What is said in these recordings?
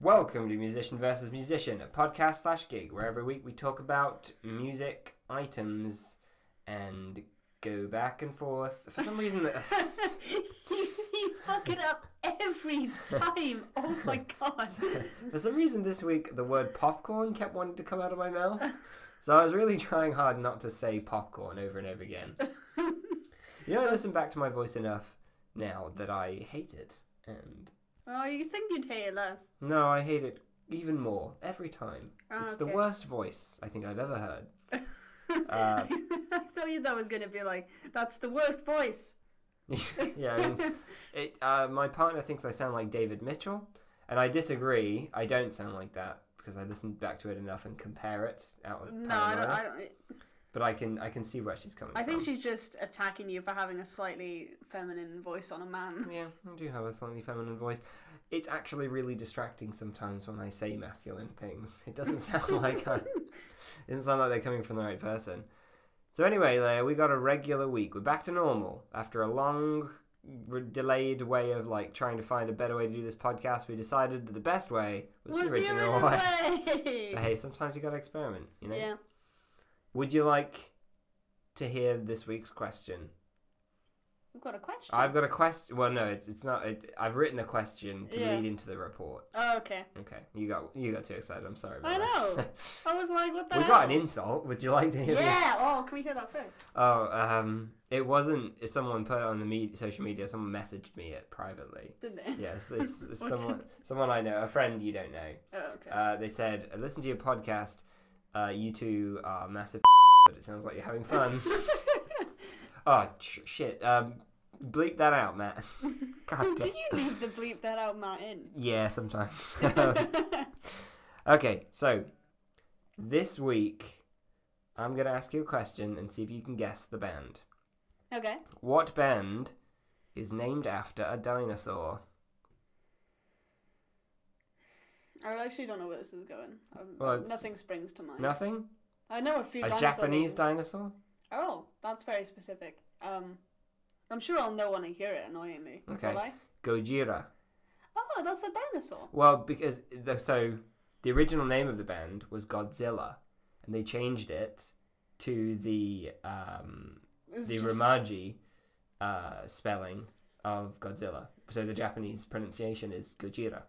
Welcome to Musician vs. Musician, a podcast / gig, where every week we talk about music items and go back and forth. For some reason, you fuck it up every time. Oh my god. For some reason this week the word popcorn kept wanting to come out of my mouth. So I was really trying hard not to say popcorn over and over again. I listen back to my voice enough now that I hate it. And oh, you think you'd hate it less? no, I hate it even more every time. Oh, it's the worst voice I think I've ever heard. I thought that was going to be like, that's the worst voice. Yeah, I mean, my partner thinks I sound like David Mitchell, and I disagree. I don't sound like that because I listened back to it enough and compare it out of No, paranoia. I don't. But I can see where she's coming from. I think she's just attacking you for having a slightly feminine voice on a man. Yeah, I do have a slightly feminine voice. It's actually really distracting sometimes when I say masculine things. It doesn't sound like it doesn't sound like they're coming from the right person. So anyway, Leia, we got a regular week. We're back to normal after a long, delayed way of trying to find a better way to do this podcast. We decided that the best way was the original way. But hey, sometimes you got to experiment, you know. Yeah. Would you like to hear this week's question? We've got a question. I've got a question. Well, no, it's not. I've written a question to lead into the report. Oh, okay. Okay, you got too excited. I'm sorry. I know. I was like, what the hell? We got an insult. Would you like to hear? Yeah. Oh, can we hear that first? Oh, it wasn't. Someone put it on the social media. Someone messaged me it privately. Did they? Yes, it's someone I know, a friend you don't know. Oh, okay. They said, "I listened to your podcast. You two are massive, but it sounds like you're having fun." Oh, shit. Bleep that out, Matt. God damn. Do you leave the bleep that out, Matt, in? Yeah, sometimes. Okay, so this week I'm going to ask you a question and see if you can guess the band. Okay. What band is named after a dinosaur? I actually don't know where this is going. Nothing springs to mind. Nothing? I know a few dinosaur Japanese names. dinosaur? Oh, that's very specific. I'm sure I'll know when I hear it, annoyingly. Okay. Will I? Gojira. Oh, that's a dinosaur. Well, because the original name of the band was Godzilla, and they changed it to the Romaji spelling of Godzilla. So the Japanese pronunciation is Gojira.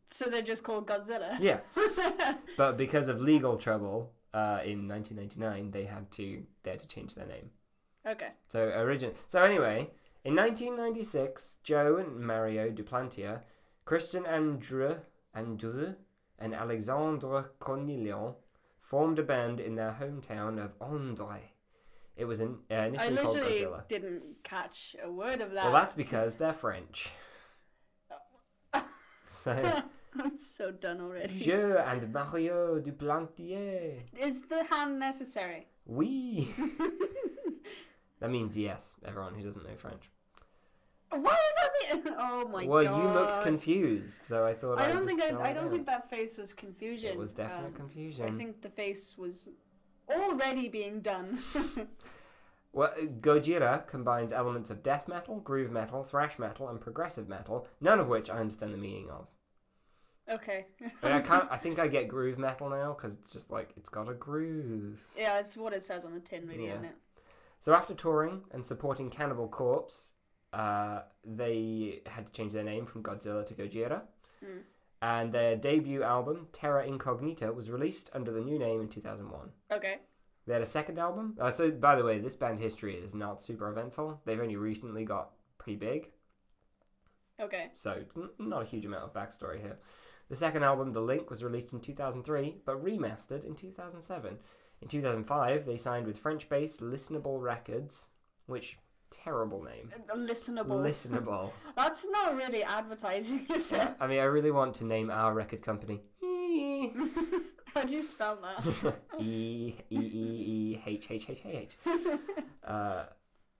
So they're just called Godzilla? Yeah. But because of legal trouble in 1999, they had to change their name. Okay. So anyway, in 1996, Joe and Mario Duplantier, Christian Andreu, and Alexandre Cornelion formed a band in their hometown of André. It was initially called Godzilla. I literally didn't catch a word of that. Well, that's because they're French. So I'm so done already. Joe and Mario Duplantier. Is the hand necessary? Oui. That means yes, everyone who doesn't know French. What does that mean? Oh my god. Well, you looked confused, so I thought I don't think that face was confusion. It was definitely confusion. I think the face was already being done. Well, Gojira combines elements of death metal, groove metal, thrash metal, and progressive metal, none of which I understand the meaning of. Okay. I think I get groove metal now, because it's just it's got a groove. Yeah, it's what it says on the tin, really, isn't it? So after touring and supporting Cannibal Corpse, they had to change their name from Godzilla to Gojira. Mm. And their debut album, Terra Incognita, was released under the new name in 2001. Okay. They had a second album. So, by the way, this band history is not super eventful. They've only recently got pretty big. Okay. So, it's not a huge amount of backstory here. The second album, The Link, was released in 2003, but remastered in 2007. In 2005, they signed with French-based Listenable Records, which, terrible name. Listenable. That's not really advertising, is it? I mean, I really want to name our record company. How do you spell that? E-E-E-H-H-H-H.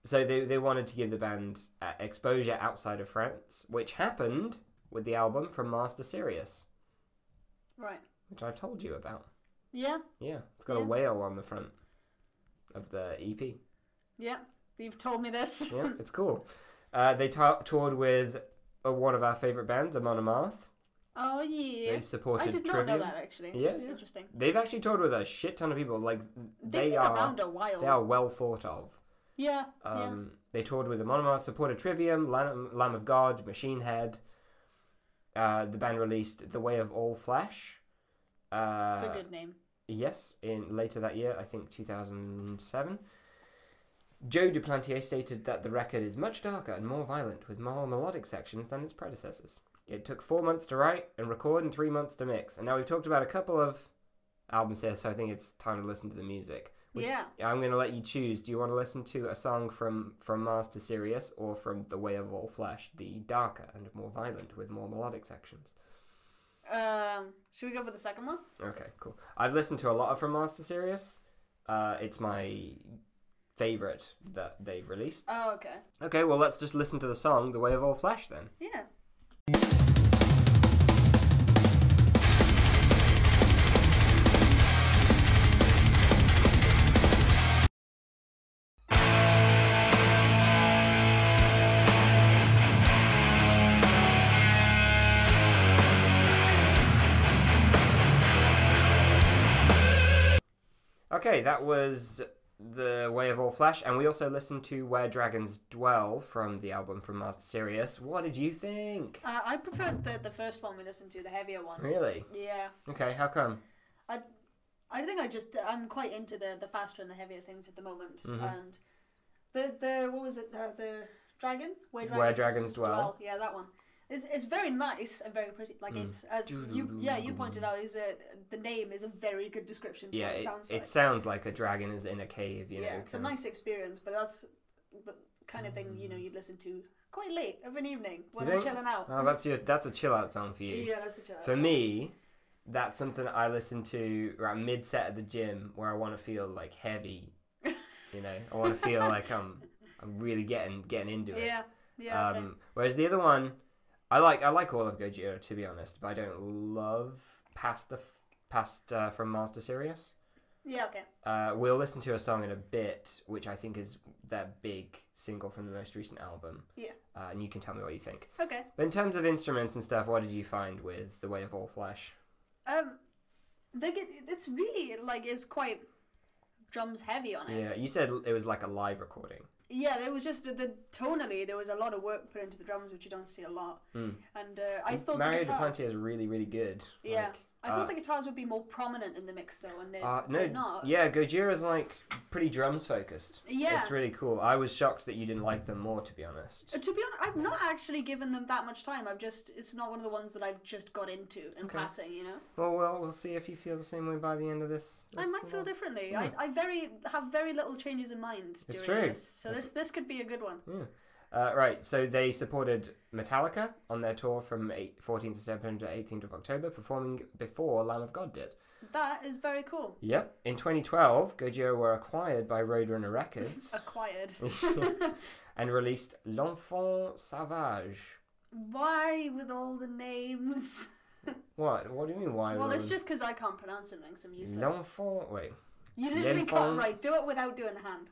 So they wanted to give the band exposure outside of France, which happened with the album From Mars to Sirius. Right. Which I've told you about. Yeah. Yeah, it's got a whale on the front of the EP. Yeah, you've told me this. Yeah, it's cool. They toured with one of our favourite bands, Amon Amarth. Oh yeah. They supported I did not Trivium. know that actually. Yeah. It's interesting. They've actually toured with a shit ton of people. Like They've been around a while. They are well thought of. Yeah. They toured with Anonymous, supported Trivium, Lamb of God, Machine Head. The band released The Way of All Flesh. It's a good name. Yes, in later that year, I think 2007. Joe Duplantier stated that the record is much darker and more violent, with more melodic sections than its predecessors. It took 4 months to write and record and 3 months to mix. And now we've talked about a couple of albums here, so I think it's time to listen to the music. I'm going to let you choose. Do you want to listen to a song from Mars to Sirius or from The Way of All Flesh, the darker and more violent with more melodic sections? Should we go for the second one? Okay, cool. I've listened to a lot of From Mars to Sirius. It's my favourite that they've released. Oh, okay. Okay, well, let's just listen to the song The Way of All Flesh then. Yeah. Okay, that was The Way of All Flesh, and we also listened to Where Dragons Dwell from the album From Mars to Sirius. What did you think? I preferred the first one we listened to, the heavier one. Really? Yeah. Okay, how come? I think I'm quite into the faster and the heavier things at the moment. Mm-hmm. And the what was it? The dragon? Where Dragons Dwell. Yeah, that one. It's very nice and very pretty. Like it's as you pointed out, the name is a very good description to what it sounds like. It sounds like a dragon is in a cave, you know. Yeah, it's a nice experience, but that's the kind of thing you'd listen to quite late of an evening when I'm chilling out. Oh, that's a chill out song for you. Yeah, that's a chill out For song. me, that's something I listen to around mid set at the gym where I want to feel like heavy. You know, I want to feel like I'm really getting into it. Yeah. Okay. Whereas the other one, I like all of Gojira, to be honest, but I don't love past From Mars to Sirius. Yeah, okay. We'll listen to a song in a bit, which I think is their big single from the most recent album. Yeah. And you can tell me what you think. Okay. But in terms of instruments and stuff, what did you find with The Way of All Flesh? It's really it's quite drums heavy on it. Yeah, you said it was like a live recording. Yeah, there was just tonally there was a lot of work put into the drums, which you don't see a lot. And I thought Mario the guitar... Duplantier is really, really good. Yeah, I thought the guitars would be more prominent in the mix though, and they're not. Yeah, Gojira's pretty drums focused. Yeah, it's really cool. I was shocked that you didn't like them more, to be honest. To be honest, I've not actually given them that much time. It's not one of the ones that I've just got into in passing, you know. Well, we'll see if you feel the same way by the end of this. I might feel differently. I have very little changes in mind during this, so this could be a good one. Yeah. Right, so they supported Metallica on their tour from 14th of September to 18th of October, performing before Lamb of God did. That is very cool. Yep. In 2012, Gojira were acquired by Roadrunner Records. Acquired. And released L'Enfant Sauvage. Why with all the names? What? What do you mean why? Well, it's just because I can't pronounce it like some useless. L'Enfant... Wait. You literally can't, right, do it without doing the hand.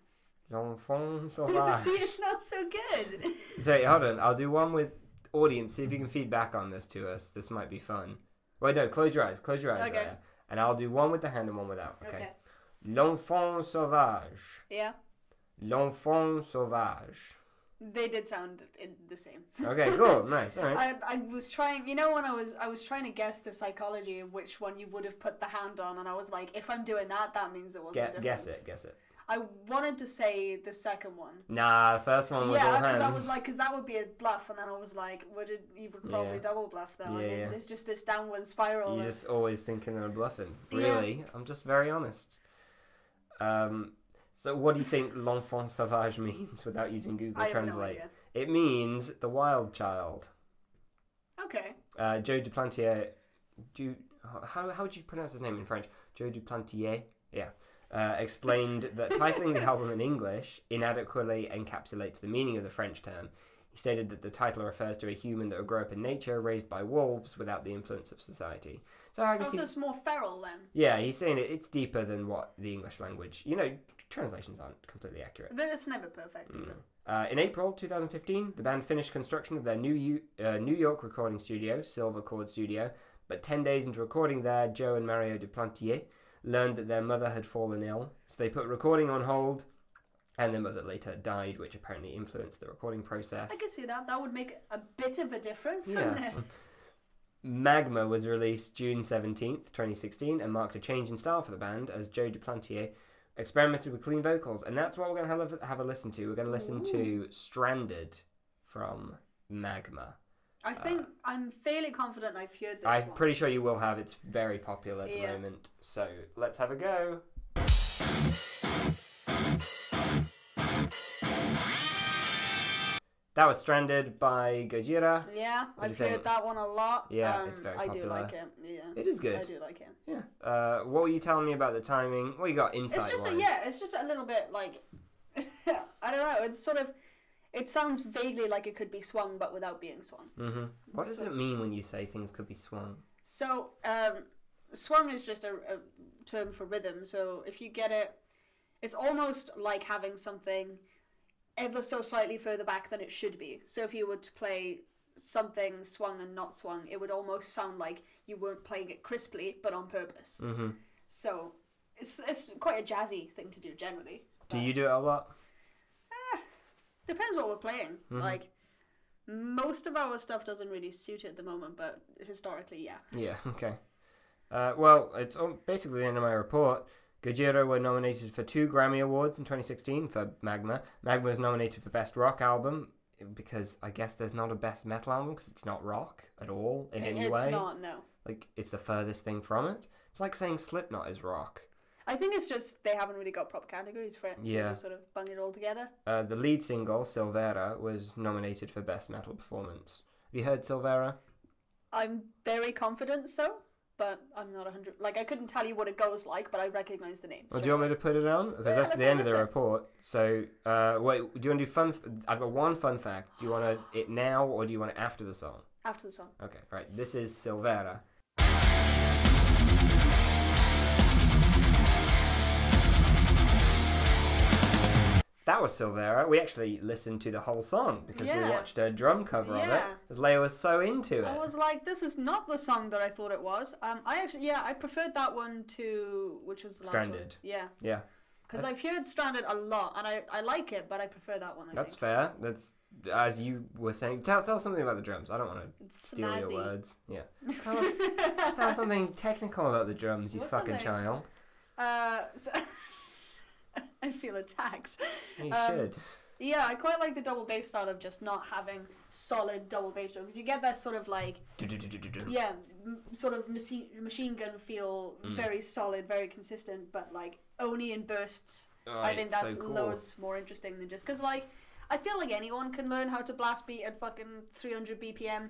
L'Enfant Sauvage. See, it's not so good. So, hold on. I'll do one with audience. See if you can feed back on this to us. This might be fun. Wait, no. Close your eyes. Close your eyes there. And I'll do one with the hand and one without. Okay. L'Enfant Sauvage. Yeah. L'Enfant Sauvage. They did sound the same. Okay, cool. Nice. All right. I was trying, when I was trying to guess the psychology of which one you would have put the hand on, and I was like, if I'm doing that means it wasn't a difference. Guess it. I wanted to say the second one. Nah, the first one was all hands. Yeah, because I was like, because that would be a bluff, and then I was like, you would probably double bluff though, and then there's just this downward spiral. You're just always thinking they're bluffing. Really? Yeah. I'm just very honest. So what do you think L'Enfant Sauvage means without using Google Translate? No idea. It means the wild child. Okay. Joe Duplantier... How would you pronounce his name in French? Joe Duplantier? Yeah. Explained that titling the album in English inadequately encapsulates the meaning of the French term. He stated that the title refers to a human that would grow up in nature, raised by wolves, without the influence of society. So I guess it's more feral then. Yeah, he's saying it's deeper than what the English language... translations aren't completely accurate. It's never perfect either. In April 2015, the band finished construction of their New York recording studio, Silver Chord Studio, but 10 days into recording there, Joe and Mario Duplantier learned that their mother had fallen ill, so they put recording on hold, and their mother later died, which apparently influenced the recording process. I can see that. That would make a bit of a difference, wouldn't it? Magma was released June 17th, 2016, and marked a change in style for the band as Joe Duplantier experimented with clean vocals, and that's what we're going to have a listen to. We're going to listen to Stranded from Magma. I think I'm fairly confident I've heard this I'm one. pretty sure you will have. It's very popular at the moment. So let's have a go. That was Stranded by Gojira. Yeah, I've heard that one a lot. Yeah, it's very popular. I do like it. Yeah, it is good. I do like it. Yeah. What were you telling me about the timing? What you got insight-wise? It's just a little bit like I don't know. It's sort of. It sounds vaguely like it could be swung, but without being swung. Mm-hmm. What does it mean when you say things could be swung? So, swung is just a term for rhythm. So if you get it, it's almost like having something ever so slightly further back than it should be. So if you were to play something swung and not swung, it would almost sound like you weren't playing it crisply, but on purpose. Mm-hmm. So it's quite a jazzy thing to do generally. Do you do it a lot? Depends what we're playing. Mm-hmm. Like, most of our stuff doesn't really suit it at the moment, but historically, yeah. Yeah, okay. Well, it's basically the end of my report. Gojira were nominated for 2 Grammy Awards in 2016 for Magma. Magma was nominated for Best Rock Album, because I guess there's not a Best Metal Album, because it's not rock at all in any way. It's not, no. Like, it's the furthest thing from it. It's like saying Slipknot is rock. I think it's just they haven't really got proper categories for it, so they sort of bung it all together. The lead single, Silvera, was nominated for Best Metal Performance. Have you heard Silvera? I'm very confident so, but I'm not 100. Like, I couldn't tell you what it goes like, but I recognise the name. Well, do you want me to put it on? Because that's the end of the report. So, wait, do you want to do fun? I've got one fun fact. Do you want it now, or do you want it after the song? After the song. Okay, right. This is Silvera. That was Silvera. We actually listened to the whole song because we watched a drum cover of it. Because Leia was so into it. I was like, this is not the song that I thought it was. I preferred that one to, which was the last one. Stranded. Yeah. Yeah. Because I've heard Stranded a lot, and I like it, but I prefer that one. That's fair. That's, as you were saying. Tell us something about the drums. I don't want to steal your words. Yeah. Tell us something technical about the drums, you fucking child. I feel attacked. You should. Yeah, I quite like the double bass style of just not having solid double bass drum, because you get that sort of like sort of machine gun feel, very solid, very consistent, but like only in bursts. I think that's so cool. Loads more interesting than just because like I feel like anyone can learn how to blast beat at fucking 300 BPM.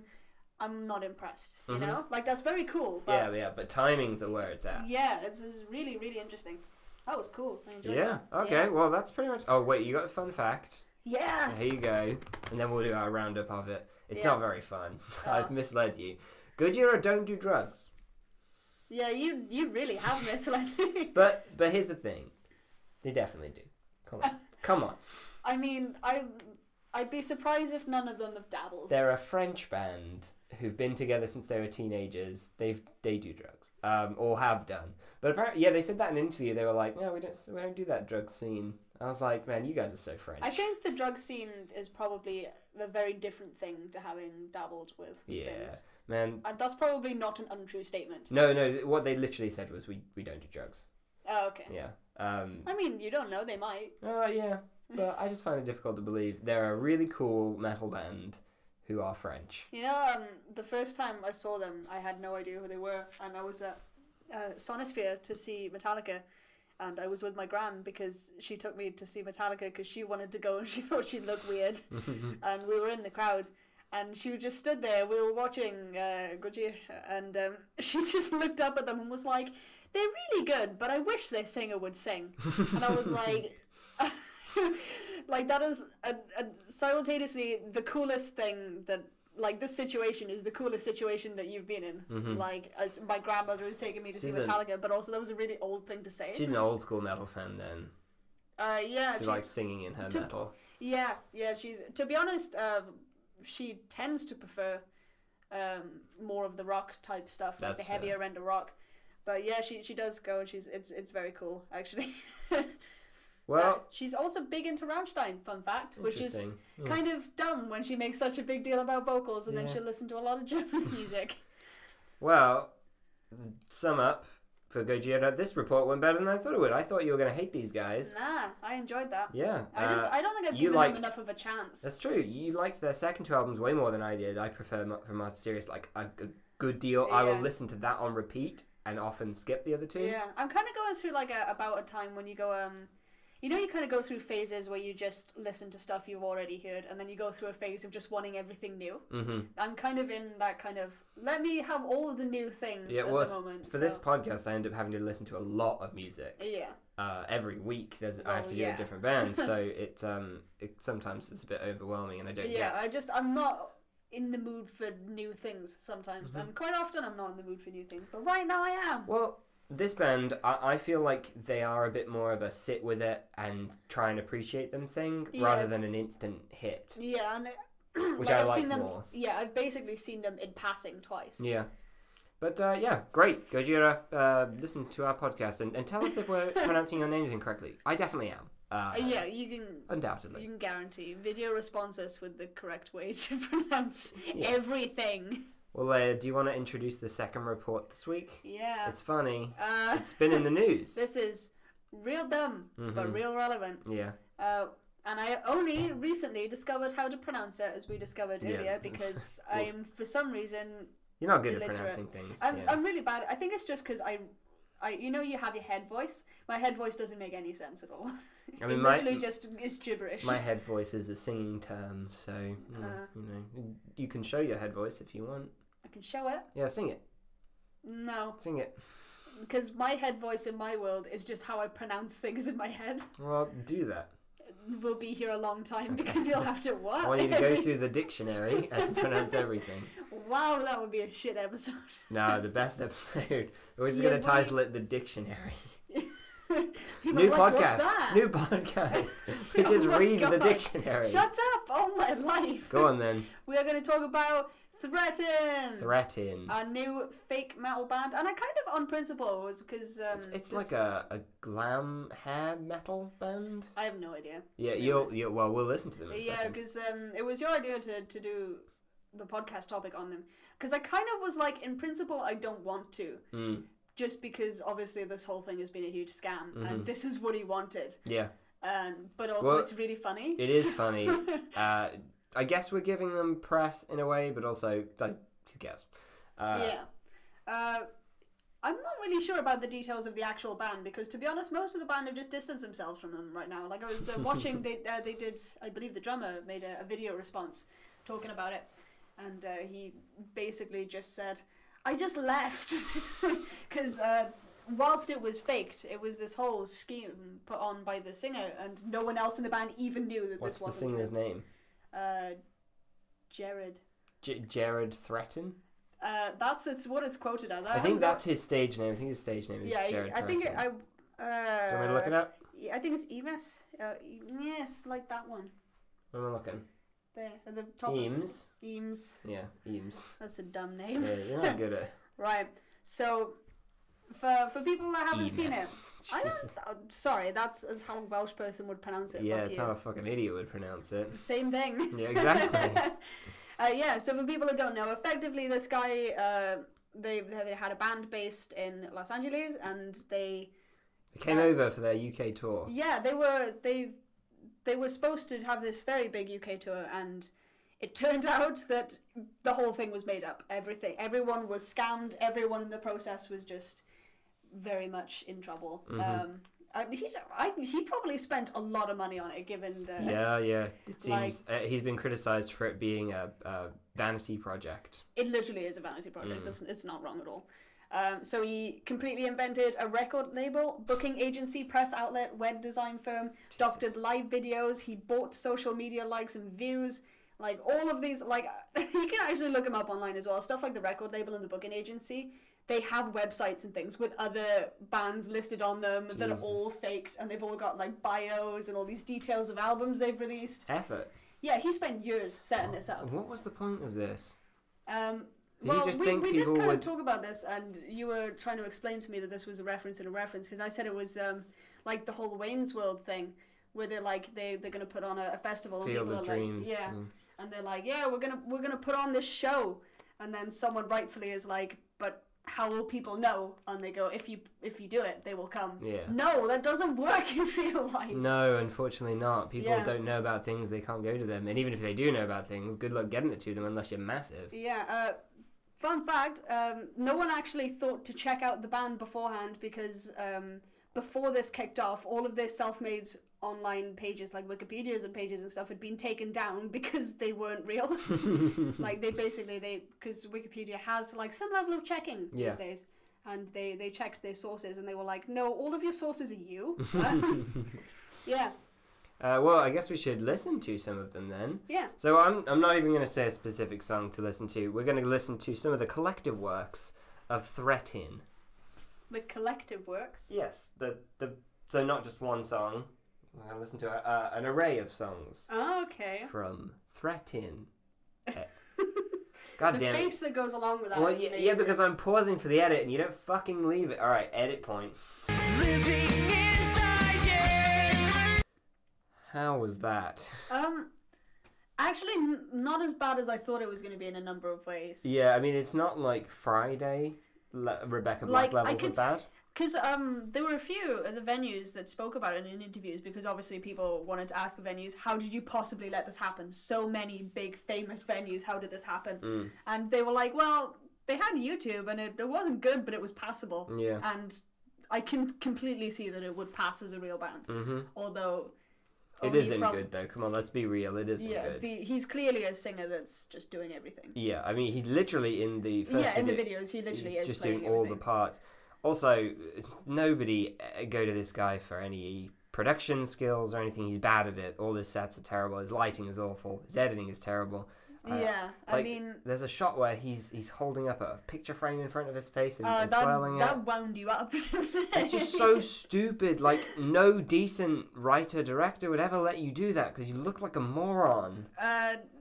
I'm not impressed, you know? Like, that's very cool. But but timings are where it's at. Yeah, it's really, really interesting. That was cool. I enjoyed that. Okay, well, that's pretty much... Oh, wait, you got a fun fact? Yeah. Here you go. And then we'll do our roundup of it. It's not very fun. I've misled you. Gojira don't do drugs. Yeah, you really have misled me. But here's the thing. They definitely do. Come on. I mean, I'd be surprised if none of them have dabbled. They're a French band who've been together since they were teenagers. They do drugs, or have done. But apparently, they said that in an interview. They were like, "No, we don't do that drug scene." I was like, "Man, you guys are so French." I think the drug scene is probably a very different thing to having dabbled with things. Man. And that's probably not an untrue statement. No. What they literally said was, "We don't do drugs." Oh, okay. Yeah. I mean, you don't know. They might. Yeah. But I just find it difficult to believe they're a really cool metal band who are French. You know, the first time I saw them, I had no idea who they were, and I was at Sonosphere to see Metallica, and I was with my gran because she took me to see Metallica because she wanted to go and she thought she'd look weird, and we were in the crowd, and she just stood there. We were watching Gojira, and she just looked up at them and was like, "They're really good, but I wish their singer would sing." And I was like. Like, that is simultaneously the coolest thing that, like, this situation is the coolest situation that you've been in. Like, as my grandmother was taking me to see Metallica, but also that was a really old thing to say. She's an old school metal fan then. Yeah. She likes singing in her metal. Yeah. She's, to be honest, she tends to prefer more of the rock type stuff, like the heavier end of rock. But yeah, she does go, and it's very cool actually. Well, she's also big into Rammstein, fun fact, which is kind of dumb when she makes such a big deal about vocals and then she'll listen to a lot of German music. Well, sum up for Gojira, this report went better than I thought it would. I thought you were going to hate these guys. Nah, I enjoyed that. Yeah. I don't think I've given them enough of a chance. That's true. You liked their second two albums way more than I did. I prefer from Master Serious like a good deal. Yeah. I will listen to that on repeat and often skip the other two. Yeah, I'm kind of going through like about a time when you go you know, you kind of go through phases where you just listen to stuff you've already heard, and then you go through a phase of just wanting everything new. Mm-hmm. I'm kind of in that kind of, let me have all the new things at the moment. For this podcast, I end up having to listen to a lot of music. Yeah. Every week, I have to do a different band, so it sometimes it's a bit overwhelming, and I don't get... I'm not in the mood for new things sometimes, and quite often I'm not in the mood for new things, but right now I am. Well... This band, I feel like they are a bit more of a sit with it and try and appreciate them thing rather than an instant hit. Yeah, and which like I like more. Yeah, I've basically seen them in passing twice. Yeah. But yeah, great. Gojira, listen to our podcast and tell us if we're pronouncing your names incorrectly. I definitely am. Yeah, you can... Undoubtedly. You can guarantee. Video response us with the correct way to pronounce everything. Well, do you want to introduce the second report this week? Yeah. It's funny. It's been in the news. This is real dumb, but real relevant. Yeah. And I only recently discovered how to pronounce it, as we discovered earlier, because I am, for some reason... You're not good at pronouncing things. I'm really bad. I think it's just because I you know, you have your head voice. My head voice doesn't make any sense at all. I mean, it literally just is gibberish. My head voice is a singing term, so, you know, you can show your head voice if you want. I can show it. Yeah, sing it. No. Sing it. Because my head voice in my world is just how I pronounce things in my head. Well, do that. We'll be here a long time because you'll have to what? I want you to go through the dictionary and pronounce everything. Wow, that would be a shit episode. No, the best episode. We're just going to title it The Dictionary. New podcast. New podcast. We just read the dictionary. Shut up! Oh my life. Go on then. We are going to talk about Threatin. A new fake metal band, and I kind of on principle was because it's like a glam hair metal band. I have no idea. Yeah, well, we'll listen to them. Yeah, because it was your idea to do the podcast topic on them. Because I kind of was like, in principle, I don't want to. Just because obviously this whole thing has been a huge scam, and this is what he wanted. Yeah. But also it's really funny. It is funny. I guess we're giving them press in a way, but also, like, who cares? Yeah. I'm not really sure about the details of the actual band, because to be honest, most of the band have just distanced themselves from them right now. Like, I was watching, they did, I believe the drummer made a video response talking about it, and he basically just said, I just left, because whilst it was faked, it was this whole scheme put on by the singer, and no one else in the band even knew that this wasn't. What's the singer's name? Jared. Jared Threatin? It's what it's quoted as. I think that's his stage name. I think his stage name is Jared Threatin. Do you want me to look it up? I think it's Eames. Yes, like that one. Where am I looking? There, at the top. Eames? Eames. Yeah, Eames. That's a dumb name. Yeah, you're not good at it. Right, so... For people that haven't seen it, sorry, that's how a Welsh person would pronounce it. Yeah, it's how a fucking idiot would pronounce it. Same thing. Yeah, exactly. Yeah, so for people that don't know, effectively this guy, they had a band based in Los Angeles, and they came over for their UK tour. Yeah, they were supposed to have this very big UK tour, and it turned out that the whole thing was made up. Everyone was scammed. Everyone in the process was just very much in trouble. He probably spent a lot of money on it, given the... Yeah. It seems he's been criticised for it being a vanity project. It literally is a vanity project. It's not wrong at all. So he completely invented a record label, booking agency, press outlet, web design firm, doctored live videos. He bought social media likes and views. Like, all of these, like, you can actually look them up online as well. Stuff like the record label and the booking agency, they have websites and things with other bands listed on them that are all faked, and they've all got, like, bios and all these details of albums they've released. Effort. Yeah, he spent years setting this up. What was the point of this? Well, we did kind of talk about this, and you were trying to explain to me that this was a reference in a reference, because I said it was, like, the whole Wayne's World thing, where they're like, they're going to put on a festival. And Field people of are Dreams. Like, yeah. And they're like, yeah, we're gonna put on this show, and then someone rightfully is like, but how will people know? And they go, if you do it, they will come. Yeah. No, that doesn't work in real life. No, unfortunately not. People don't know about things, they can't go to them, and even if they do know about things, good luck getting it to them unless you're massive. Yeah. Fun fact: no one actually thought to check out the band beforehand, because before this kicked off, all of their self-made online pages, like Wikipedias and pages and stuff, had been taken down because they weren't real. Like, because Wikipedia has, like, some level of checking these days, and they checked their sources, and they were like, no, all of your sources are you. Yeah. Well, I guess we should listen to some of them then. Yeah. So I'm not even going to say a specific song to listen to. We're going to listen to some of the collective works of Threatin. The collective works? Yes. So not just one song. We're going to listen to an array of songs. Oh, okay. From Threatin. God damn it. The face that goes along with that. Well, yeah, because I'm pausing for the edit and you don't fucking leave it. Alright, edit point. Living is dying. How was that? Actually, not as bad as I thought it was going to be in a number of ways. Yeah, I mean, it's not like Friday. Rebecca Black levels of bad. Because there were a few of the venues that spoke about it in interviews, because obviously people wanted to ask the venues, how did you possibly let this happen? So many big famous venues, how did this happen? And they were like, well, they had YouTube and it wasn't good, but it was passable. Yeah. And I can completely see that it would pass as a real band. Mm-hmm. Although... It isn't good, though. Come on, let's be real. It isn't good. He's clearly a singer that's just doing everything. Yeah, I mean, he literally in the first in the videos, he literally is just playing doing all the parts. Also, nobody go to this guy for any production skills or anything. He's bad at it. All his sets are terrible. His lighting is awful. His editing is terrible. I mean... There's a shot where he's holding up a picture frame in front of his face and twirling it. That wound you up. It's just so stupid. Like, no decent writer-director would ever let you do that because you look like a moron.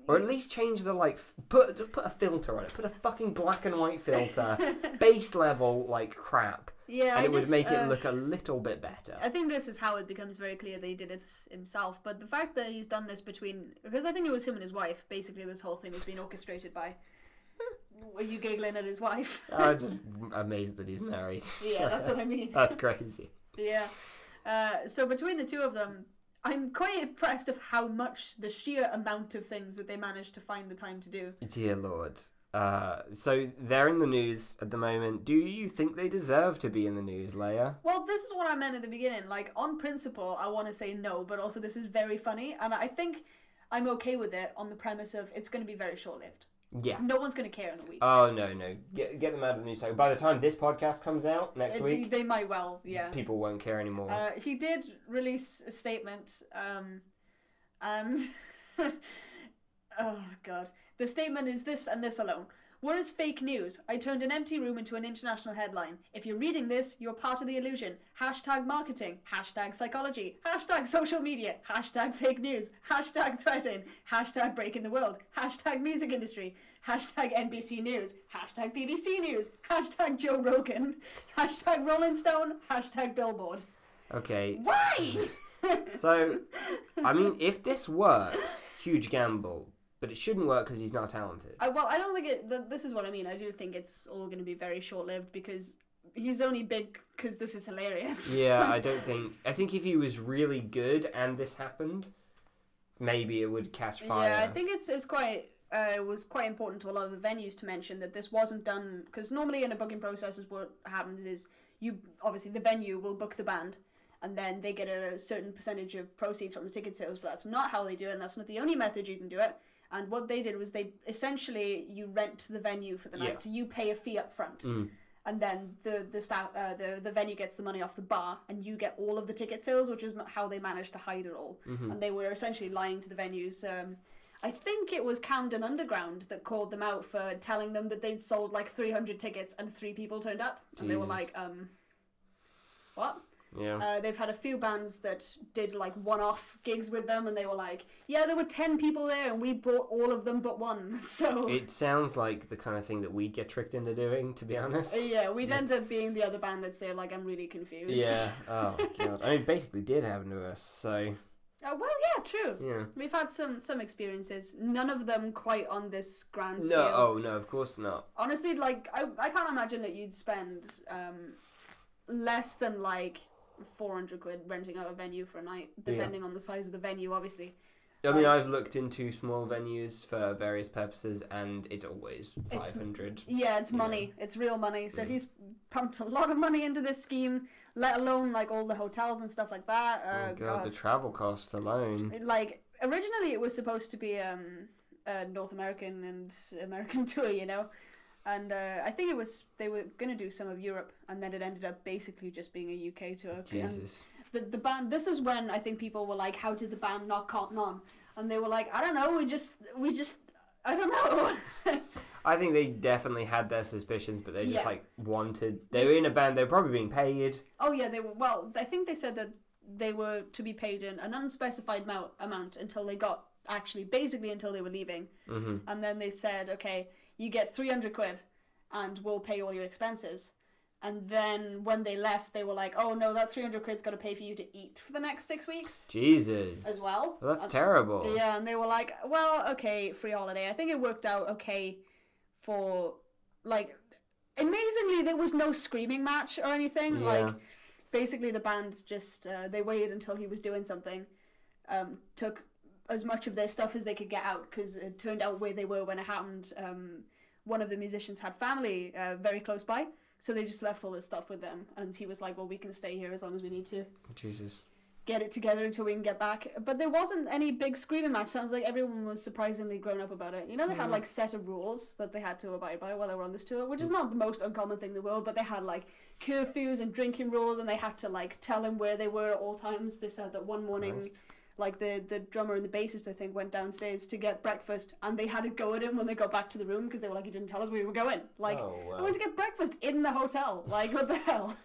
Or at least change the, like, put a filter on it. Put a fucking black and white filter. Base level, like, crap. Yeah, and it would make it look a little bit better. I think this is how it becomes very clear that he did it himself. But the fact that he's done this because I think it was him and his wife. Basically, this whole thing was being orchestrated by. Were you giggling at his wife? I'm just amazed that he's married. Yeah, that's what I mean. That's crazy. Yeah. So between the two of them, I'm quite impressed of how much the sheer amount of things that they managed to find the time to do. Dear Lord. So they're in the news at the moment. Do you think they deserve to be in the news, Leia? Well, this is what I meant at the beginning. Like, on principle, I want to say no, but also this is very funny, and I think I'm okay with it on the premise of it's going to be very short-lived. Yeah. No one's going to care in a week. Oh, no. Get them out of the news. So by the time this podcast comes out next week... They might well, yeah. People won't care anymore. He did release a statement, and... oh, God. The statement is this and this alone. What is fake news? I turned an empty room into an international headline. If you're reading this, you're part of the illusion. Hashtag marketing. Hashtag psychology. Hashtag social media. Hashtag fake news. Hashtag threatin. Hashtag breaking the world. Hashtag music industry. Hashtag NBC News. Hashtag BBC News. Hashtag Joe Rogan. Hashtag Rolling Stone. Hashtag Billboard. Okay. Why? So, I mean, if this works, huge gamble. But it shouldn't work because he's not talented. Well, I don't think this is what I mean. I do think it's all going to be very short-lived because he's only big because this is hilarious. Yeah, I think if he was really good and this happened, maybe it would catch fire. Yeah, I think it's quite... it was quite important to a lot of the venues to mention that this wasn't done... Because normally in a booking process, what happens is obviously the venue will book the band and then they get a certain percentage of proceeds from the ticket sales, but that's not how they do it, and that's not the only method you can do it. And what they did was you rent the venue for the night, so you pay a fee up front, and then the venue gets the money off the bar, and you get all of the ticket sales, which is how they managed to hide it all. And they were essentially lying to the venues. I think it was Camden Underground that called them out for telling them that they'd sold like 300 tickets and 3 people turned up. And they were like, what? Yeah. They've had a few bands that did like one-off gigs with them, and they were like, yeah, there were 10 people there and we brought all of them but one. So it sounds like the kind of thing that we'd get tricked into doing, to be honest. Yeah, we'd end up being the other band that say like, I'm really confused. Yeah. Oh god. I mean, it basically did happen to us. So. Well, yeah, true. Yeah. We've had some experiences. None of them quite on this grand No. scale. Oh no, of course not. Honestly, like I can't imagine that you'd spend less than like 400 quid renting out a venue for a night, depending on the size of the venue, obviously. I mean, I've looked into small venues for various purposes, and it's always 500. It's money. Know. It's real money. So he's pumped a lot of money into this scheme, let alone like all the hotels and stuff like that. Oh god, the travel costs alone. Like originally, it was supposed to be a North American and American tour, you know. And I think they were going to do some of Europe, and then it ended up basically just being a UK tour. Jesus. The band, this is when I think people were like, how did the band not cotton on? And they were like, I don't know, we just, I don't know. I think they definitely had their suspicions, but they just they were in a band, they were probably being paid. Oh yeah, they were, well, I think they said that they were to be paid an unspecified amount until they got, basically until they were leaving. Mm-hmm. And then they said, okay, you get 300 quid and we'll pay all your expenses. And then when they left, they were like, oh no, that 300 quid's got to pay for you to eat for the next 6 weeks. Jesus. As well. That's terrible. Yeah, and they were like, well, okay, free holiday. I think it worked out okay for, like, amazingly, there was no screaming match or anything. Yeah. Like, basically the band just, they waited until he was doing something, took as much of their stuff as they could get out, because it turned out where they were when it happened, one of the musicians had family very close by. So they just left all this stuff with them, and he was like, well, we can stay here as long as we need to. Jesus. Get it together until we can get back. But there wasn't any big screaming match. Sounds like everyone was surprisingly grown up about it. You know, they had like set of rules that they had to abide by while they were on this tour, which is not the most uncommon thing in the world, but they had like curfews and drinking rules, and they had to like tell him where they were at all times. They said that one morning... Nice. Like the drummer and the bassist, I think, went downstairs to get breakfast, and they had to go at him when they got back to the room because they were like, "You didn't tell us where we were going." Like, I went to get breakfast in the hotel. Like, what the hell?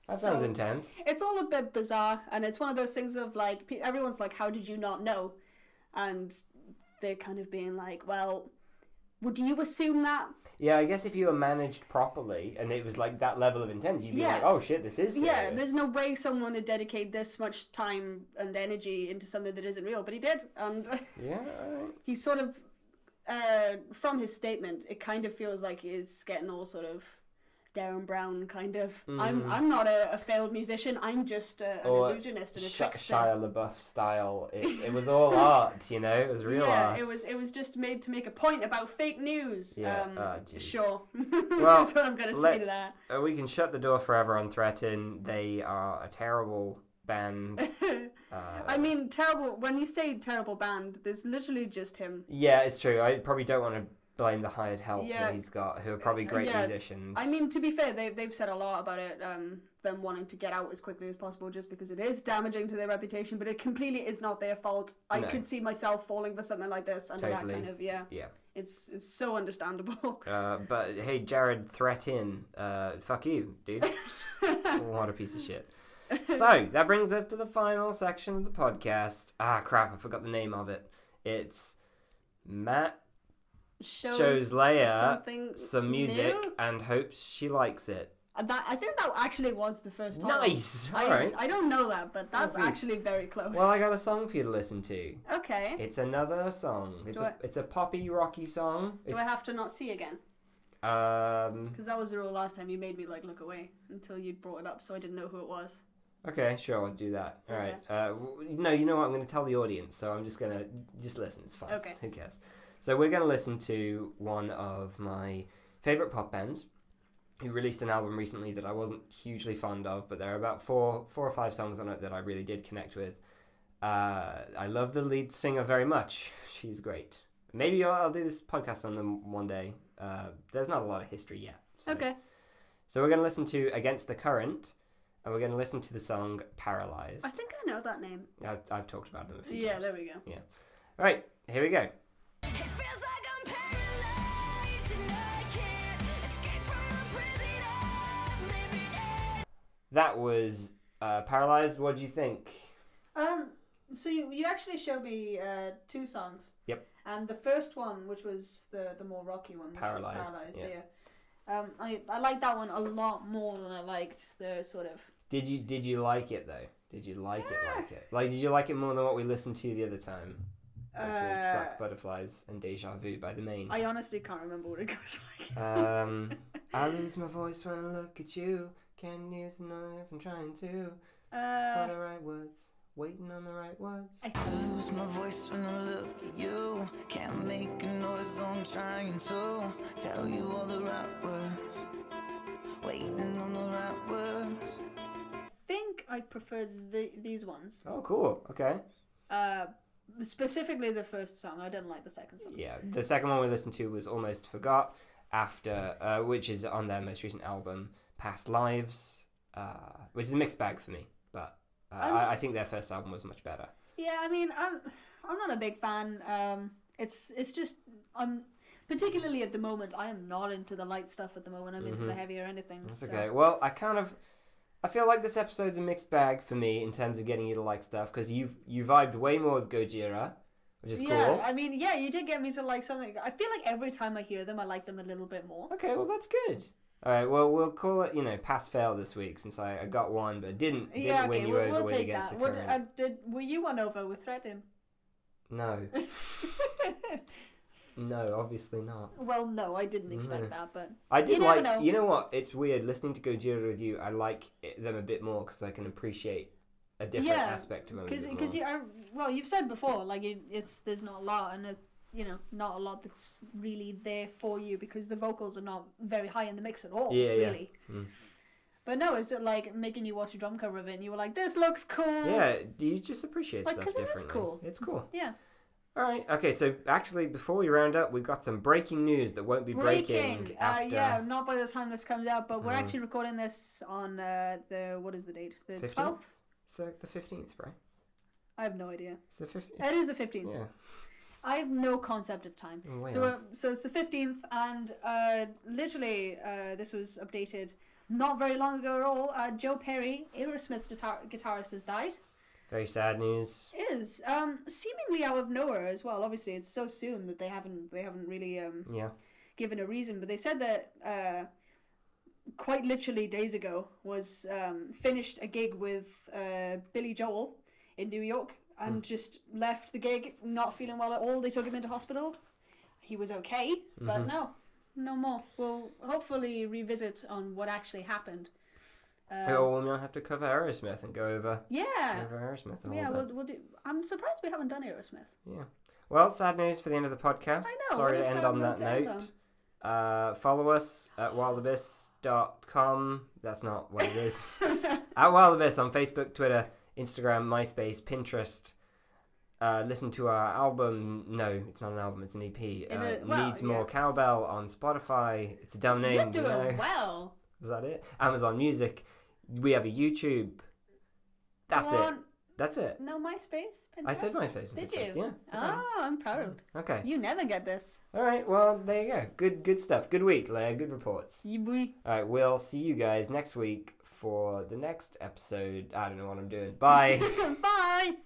That sounds intense. It's all a bit bizarre, and it's one of those things of like, everyone's like, "How did you not know?" And they're kind of being like, "Well, would you assume that?" Yeah, I guess if you were managed properly and it was like that level of intense, you'd be like, oh shit, this is serious. Yeah, there's no way someone would dedicate this much time and energy into something that isn't real, but he did. And he sort of, from his statement, it kind of feels like he's getting all sort of Darren Brown kind of. I'm not a failed musician. I'm just an illusionist and a trickster. Shia LaBeouf style. It was all art, you know. It was real art. Yeah, it was just made to make a point about fake news. Yeah. Sure. Well, that's what I'm gonna say to that. We can shut the door forever on Threatin. They are a terrible band. I mean, terrible. When you say terrible band, there's literally just him. Yeah, it's true. I probably don't want to blame the hired help that he's got, who are probably great musicians. I mean, to be fair, they've said a lot about it, them wanting to get out as quickly as possible just because it is damaging to their reputation, but it completely is not their fault. I could see myself falling for something like this under that kind of, It's so understandable. But hey, Jared Threatin, fuck you, dude. What a piece of shit. So, that brings us to the final section of the podcast. Ah, crap, I forgot the name of it. It's Matt shows Leia some music and hopes she likes it. I think that actually was the first time. Nice! Alright. I don't know that, but that's actually very close. Well, I got a song for you to listen to. Okay. It's another song. It's a poppy, rocky song. Do I have to not see again? Because that was the rule last time. You made me like look away until you brought it up, so I didn't know who it was. Okay, sure, I'll do that. Alright. Okay. No, you know what? I'm going to tell the audience, so I'm just going to... Just listen, it's fine. Okay. Who cares? So we're going to listen to one of my favourite pop bands who released an album recently that I wasn't hugely fond of, but there are about four or five songs on it that I really did connect with. I love the lead singer very much. She's great. Maybe I'll do this podcast on them one day. There's not a lot of history yet. So. Okay. So we're going to listen to Against the Current, and we're going to listen to the song Paralyzed. I think I know that name. I've talked about them a few times. Yeah, there we go. Yeah. All right. Here we go. It feels like I'm paralyzed and I can't escape from my prison. Maybe That was Paralyzed. What do you think? So you actually showed me 2 songs. Yep. And the first one, which was the more rocky one, which was Paralyzed, yeah. I liked that one a lot more than I liked the sort of... Did you like it though? Did you like it? Like, did you like it more than what we listened to the other time? Which was Black Butterflies and Deja Vu by The Main. I honestly can't remember what it goes like. I lose my voice when I look at you. Can't use a knife, I'm trying to find the right words. Waiting on the right words. I lose my voice when I look at you. Can't make a noise, so I'm trying to tell you all the right words. Waiting on the right words. I think I prefer these ones. Oh, cool. Okay. Specifically the first song. I didn't like the second song. Yeah, the second one we listened to was Almost Forgot, after which is on their most recent album, Past Lives, which is a mixed bag for me, but I think their first album was much better. Yeah, I mean, I'm not a big fan. It's just particularly at the moment, I am not into the light stuff at the moment. I'm into the heavier anything. That's so. okay. Well, I feel like this episode's a mixed bag for me in terms of getting you to like stuff, because you vibed way more with Gojira, which is yeah, cool. I mean, yeah, you did get me to like something. I feel like every time I hear them, I like them a little bit more. Okay, well, that's good. All right, well, we'll call it, pass fail this week, since I got one, but didn't win you over we'll take against that. the current. Were you won over with Threatin? No. No, obviously not. Well, no, I didn't expect that, but I did you never like, know. you know what? It's weird listening to Gojira with you. I like them a bit more because I can appreciate a different aspect of them. Because you've said before, like there's not a lot, and not a lot that's really there for you because the vocals are not very high in the mix at all. Yeah, really. Yeah. Mm. But no, it's like making you watch a drum cover of it, and you were like, "This looks cool." Yeah, you just appreciate stuff differently. Because it is cool. It's cool. Yeah. All right. Okay. So actually, before we round up, we've got some breaking news that won't be breaking after. Yeah, not by the time this comes out, but we're actually recording this on what is the date? The 12th. It's like the 15th, right? I have no idea. It's the 15th. It is the 15th. Yeah. I have no concept of time. Oh, so it's the 15th, and literally this was updated not very long ago at all. Joe Perry, Aerosmith's guitarist, has died. Very sad news. It is seemingly out of nowhere as well. Obviously, it's so soon that they haven't really given a reason. But they said that quite literally days ago was finished a gig with Billy Joel in New York and just left the gig not feeling well at all. They took him into hospital. He was okay, but no more. We'll hopefully revisit on what actually happened. We might have to cover Aerosmith and go over. Yeah. Aerosmith. We'll do. I'm surprised we haven't done Aerosmith. Yeah. Well, sad news for the end of the podcast. I know. Sorry to end on that note. Follow us at wildabyss.com. That's not what it is. At Wildabyss on Facebook, Twitter, Instagram, MySpace, Pinterest. Listen to our album. No, it's not an album. It's an EP. Needs More Cowbell on Spotify. It's a dumb name. You're doing well. Is that it? Amazon Music. We have a YouTube. That's it. That's it. No MySpace? Pinterest? I said MySpace. Did Pinterest, you? Yeah. Oh, I'm proud. Okay. You never get this. All right. Well, there you go. Good stuff. Good week, Leia. Good reports. You boy. All right. We'll see you guys next week for the next episode. I don't know what I'm doing. Bye. Bye.